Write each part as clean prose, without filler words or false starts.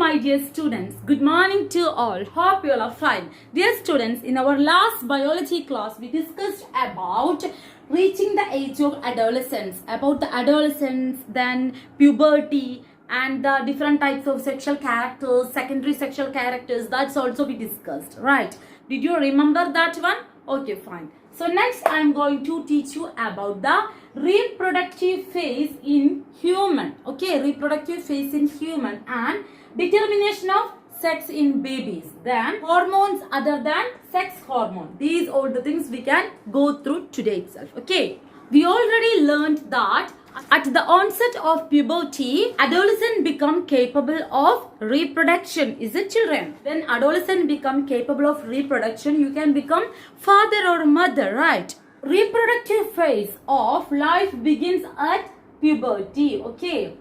my dear students. Good morning to all. Hope you all are fine. Dear students, in our last biology class, we discussed about reaching the age of adolescence, then puberty, and the different types of sexual characters, secondary sexual characters. That's also we discussed, right? Did you remember that one? Okay, fine. So next I am going to teach you about the reproductive phase in human. Okay, reproductive phase in human and determination of sex in babies. Then hormones other than sex hormone. These are the things we can go through today itself. Okay, we already learned that at the onset of puberty, adolescents become capable of reproduction. Is it, children? When adolescents become capable of reproduction, you can become father or mother, right? Reproductive phase of life begins at puberty. Okay,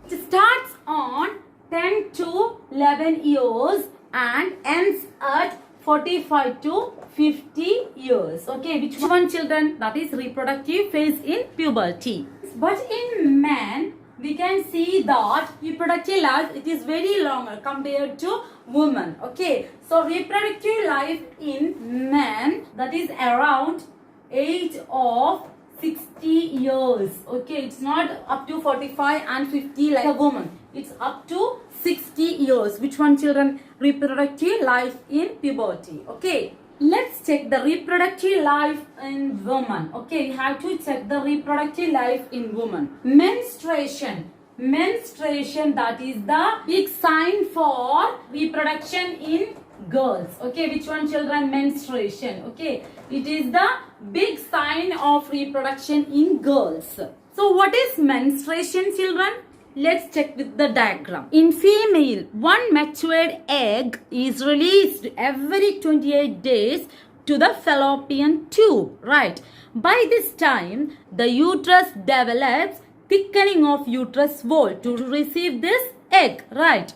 it starts on 10 to 11 years and ends at 45 to 50 years. Okay, which one, children? That is reproductive phase in puberty. But in men, we can see that reproductive life, it is very longer compared to women. Okay, so reproductive life in men, that is around age of 60 years. Okay, it's not up to 45 and 50 like a woman. It's up to 60 years. Which one, children? Reproductive life in puberty. Okay, let's check the reproductive life in woman. Okay, we have to check the reproductive life in woman. Menstruation, that is the big sign for reproduction in girls. Okay, which one, children? Menstruation. Okay, it is the big sign of reproduction in girls. So what is menstruation, children? Let's check with the diagram. In female, one matured egg is released every 28 days to the fallopian tube, right? By this time, the uterus develops thickening of uterus wall to receive this egg, right?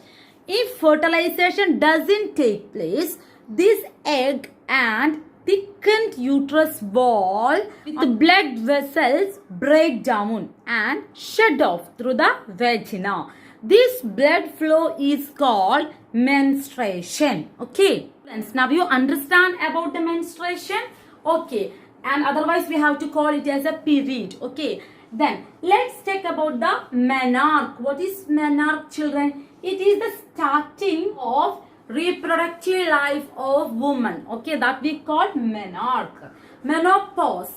If fertilization doesn't take place, this egg and thickened uterus wall with the blood vessels break down and shed off through the vagina. This blood flow is called menstruation. Okay, friends, now you understand about the menstruation. Okay, and otherwise we have to call it as a period. Okay, then let's talk about the menarche. What is menarche, children? It is the starting of reproductive life of woman. Okay, that we call menarche. Menopause,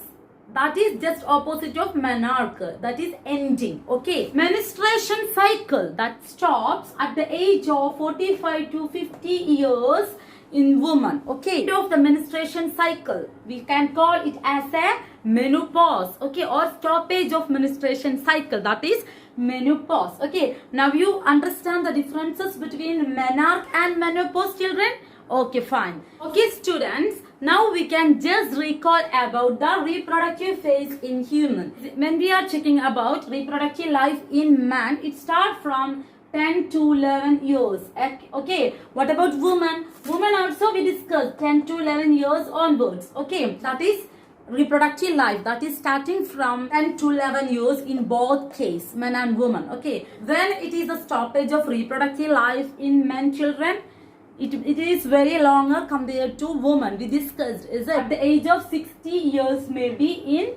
that is just opposite of menarche, that is ending. Okay, menstruation cycle, that stops at the age of 45 to 50 years in woman. Okay, end of the menstruation cycle, we can call it as a menopause. Okay, or stoppage of menstruation cycle, that is menopause. Okay, now you understand the differences between menarche and menopause, children? Okay, fine. Okay, students, now we can just recall about the reproductive phase in human. When we are checking about reproductive life in man, it starts from 10 to 11 years. Okay, what about woman? Woman also we discussed 10 to 11 years onwards. Okay, that is reproductive life, that is starting from 10 to 11 years in both case, men and women. Okay, when it is a stoppage of reproductive life in men, children, it is very longer compared to women. We discussed, is it? At the age of 60 years maybe in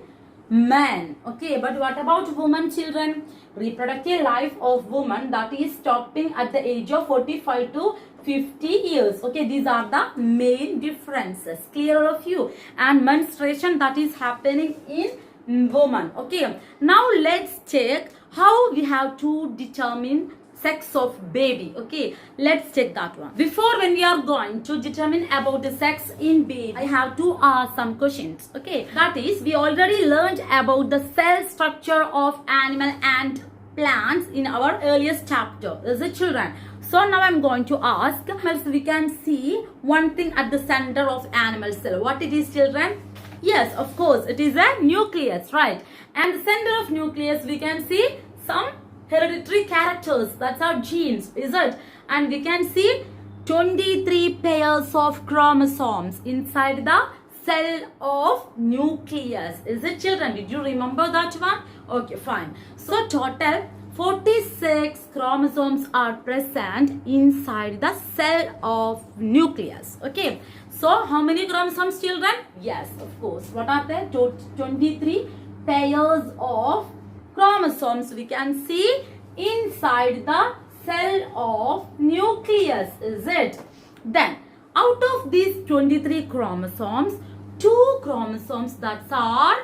man. Okay, but what about women, children? Reproductive life of woman, that is stopping at the age of 45 to 50 years. Okay, these are the main differences. Clear all of you? And menstruation, that is happening in woman. Okay, now let's check how we have to determine sex of baby. Okay, let's check that one. Before, when we are going to determine about the sex in baby, I have to ask some questions. Okay, that is, we already learned about the cell structure of animal and plants in our earliest chapter. Is it, children? So now I'm going to ask, we can see one thing at the center of animal cell. What it is, children? Yes, of course, it is a nucleus, right? And the center of nucleus, we can see some hereditary characters, that's our genes, is it? And we can see 23 pairs of chromosomes inside the cell of nucleus. Is it, children? Did you remember that one? Okay, fine. So total 46 chromosomes are present inside the cell of nucleus. Okay. So how many chromosomes, children? Yes, of course. What are they? 23 pairs of chromosomes we can see inside the cell of nucleus, is it? Then out of these 23 chromosomes, 2 chromosomes that are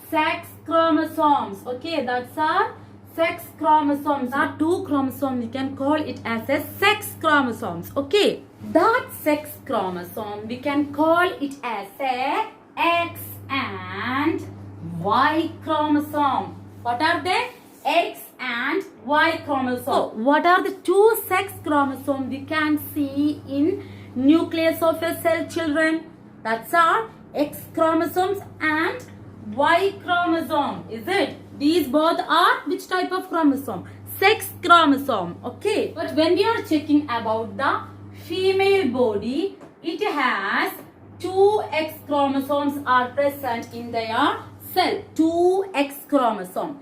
sex chromosomes. Okay, that's our sex chromosomes. Are 2 chromosomes, we can call it as a sex chromosomes. Okay, that sex chromosome we can call it as a X and Y chromosome. What are they? X and Y chromosome. So, what are the 2 sex chromosomes we can see in nucleus of a cell, children? That's our X chromosomes and Y chromosome. Is it? These both are which type of chromosome? Sex chromosome. Okay. But when we are checking about the female body, it has 2 X chromosomes are present in their cell. 2 X chromosome.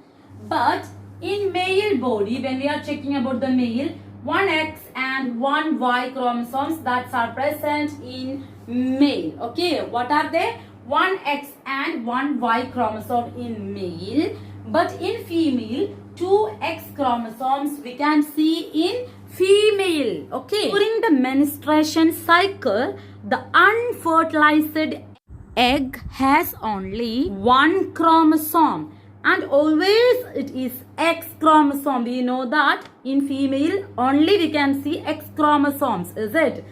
But in male body, when we are checking about the male, 1 X and 1 Y chromosomes that are present in male. Okay, what are they? 1 X and 1 Y chromosome in male. But in female, 2 X chromosomes we can see in female. Okay. During the menstruation cycle, the unfertilized egg has only 1 chromosome. And always it is X chromosome. We know that in female only we can see X chromosomes, is it?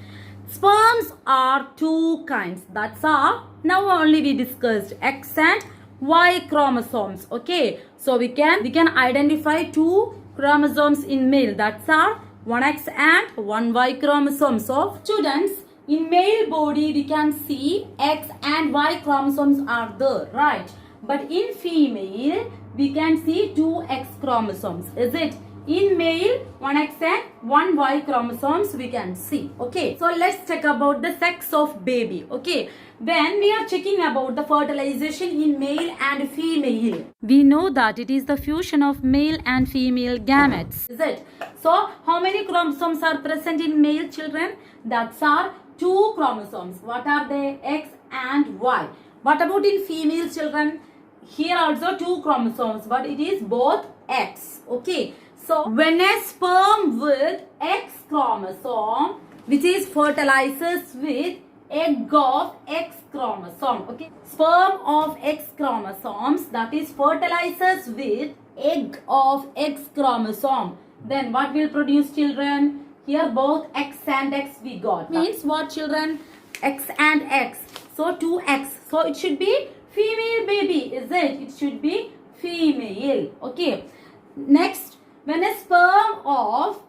Sperms are 2 kinds. That's all. Now only we discussed X and Y chromosomes. Okay. So we can identify 2 chromosomes in male. That's all. 1 X and 1 Y chromosomes. So students, in male body we can see X and Y chromosomes are there, right? But in female, we can see 2 X chromosomes. Is it? In male, 1 X and 1 Y chromosomes we can see. Okay. So let's check about the sex of baby. Okay. When we are checking about the fertilization in male and female, we know that it is the fusion of male and female gametes. Is it? So how many chromosomes are present in male, children? That's are 2 chromosomes. What are they? X and Y. What about in female, children? Here also 2 chromosomes, but it is both X. Okay. So when a sperm with X chromosome, which is fertilizes with egg of X chromosome. Okay. Sperm of X chromosomes, that is fertilizes with egg of X chromosome. Then what will produce, children? Here both X and X we got. Means what, children? X and X. So 2X. So it should be female baby, is it? It should be female. Okay. Next, when a sperm of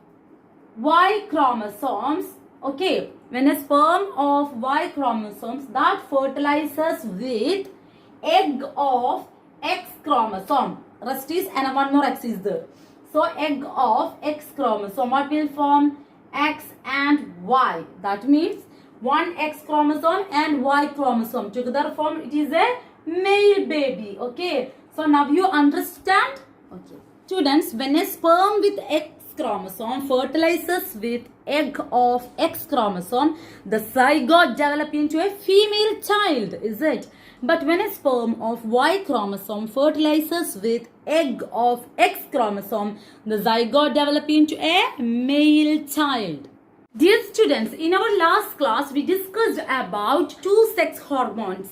Y chromosomes, okay, when a sperm of Y chromosomes that fertilizes with egg of X chromosome. Rest is and one more X is there. So egg of X chromosome, what will form? X and Y. That means 1 X chromosome and Y chromosome together form, it is a male baby. Okay. So now you understand? Okay. Students, when a sperm with X chromosome fertilizes with egg of X chromosome, the zygote develops into a female child, is it? But when a sperm of Y chromosome fertilizes with egg of X chromosome, the zygote develops into a male child. Dear students, in our last class, we discussed about 2 sex hormones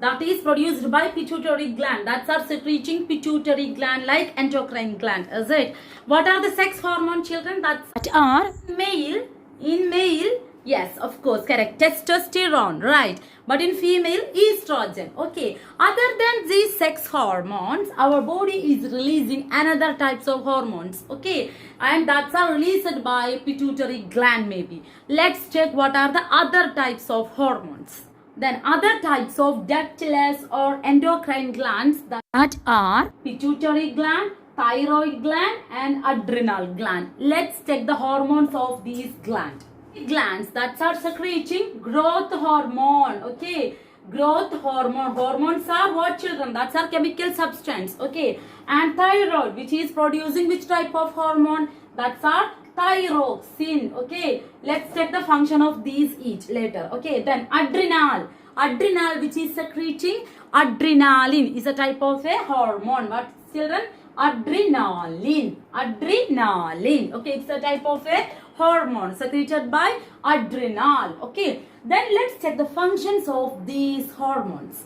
that is produced by pituitary gland. That's our secreting pituitary gland like endocrine gland, is it? What are the sex hormone, children? That are male. In male, yes, of course, correct. Testosterone, right? But in female, estrogen. Okay. Other than these sex hormones, our body is releasing another types of hormones. Okay. And that's are released by pituitary gland maybe. Let's check what are the other types of hormones. Then other types of ductless or endocrine glands that are pituitary gland, thyroid gland and adrenal gland. Let's check the hormones of these glands. Glands that are secreting growth hormone. Okay. growth hormone. Hormones are what, children? That's our chemical substance. Okay. And thyroid, which is producing which type of hormone? That's our thyroxine. Okay. Let's check the function of these each later. Okay. Then adrenal. Adrenal, which is secreting adrenaline, is a type of a hormone. What, children? Adrenaline. Adrenaline. Okay. It's a type of a hormone secreted by adrenal. Okay. Then let's check the functions of these hormones.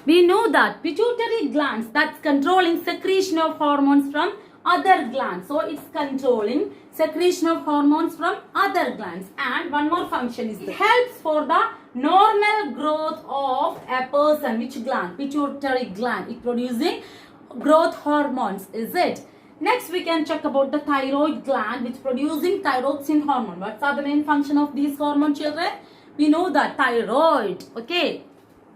We know that pituitary glands, that's controlling secretion of hormones from other glands. So it's controlling secretion of hormones from other glands. And one more function is it helps for the normal growth of a person. Which gland? Pituitary gland. It producing growth hormones, is it? Next we can check about the thyroid gland, which producing thyroxine hormone. What's are the main function of these hormone, children? We know that thyroid, okay,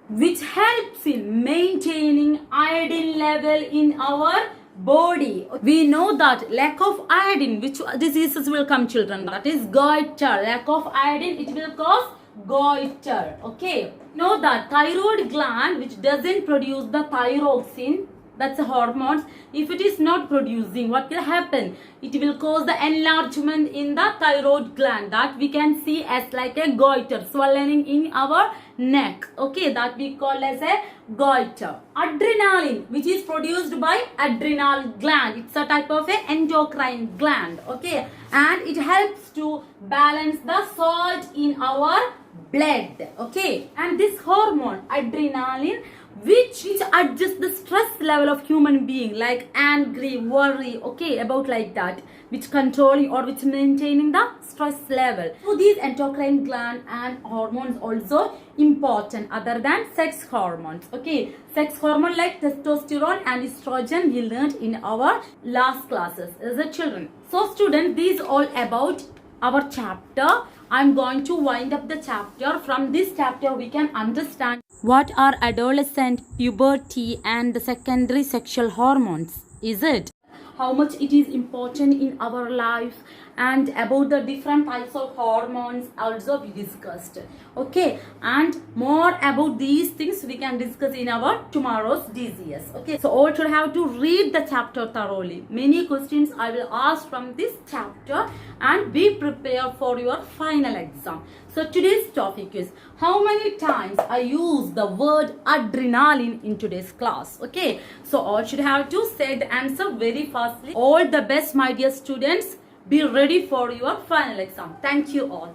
which helps in maintaining iodine level in our body. We know that lack of iodine, which diseases will come, children? That is goiter. Lack of iodine, it will cause goiter. Okay. Know that thyroid gland, which doesn't produce the thyroxine, that's a hormone. If it is not producing, what will happen? It will cause the enlargement in the thyroid gland, that we can see as like a goiter, swelling in our neck. Okay, that we call as a goiter. Adrenaline, which is produced by adrenal gland. It's a type of a endocrine gland. Okay, and it helps to balance the salt in our blood. Okay, and this hormone adrenaline, which adjusts the stress level of human being, like angry, worry, okay, about like that, which controlling or which maintaining the stress level. So these endocrine gland and hormones also important other than sex hormones. Okay, sex hormone like testosterone and estrogen we learned in our last classes, is it, children? So students, these all about our chapter. I'm going to wind up the chapter. From this chapter we can understand what are adolescent, puberty and the secondary sexual hormones, is it? How much it is important in our life, and about the different types of hormones also we discussed. Okay, and more about these things we can discuss in our tomorrow's DCS. Okay, so all should have to read the chapter thoroughly. Many questions I will ask from this chapter, and be prepared for your final exam. So today's topic is how many times I use the word adrenaline in today's class. Okay, so all should have to say the answer very fastly. All the best, my dear students. Be ready for your final exam. Thank you all.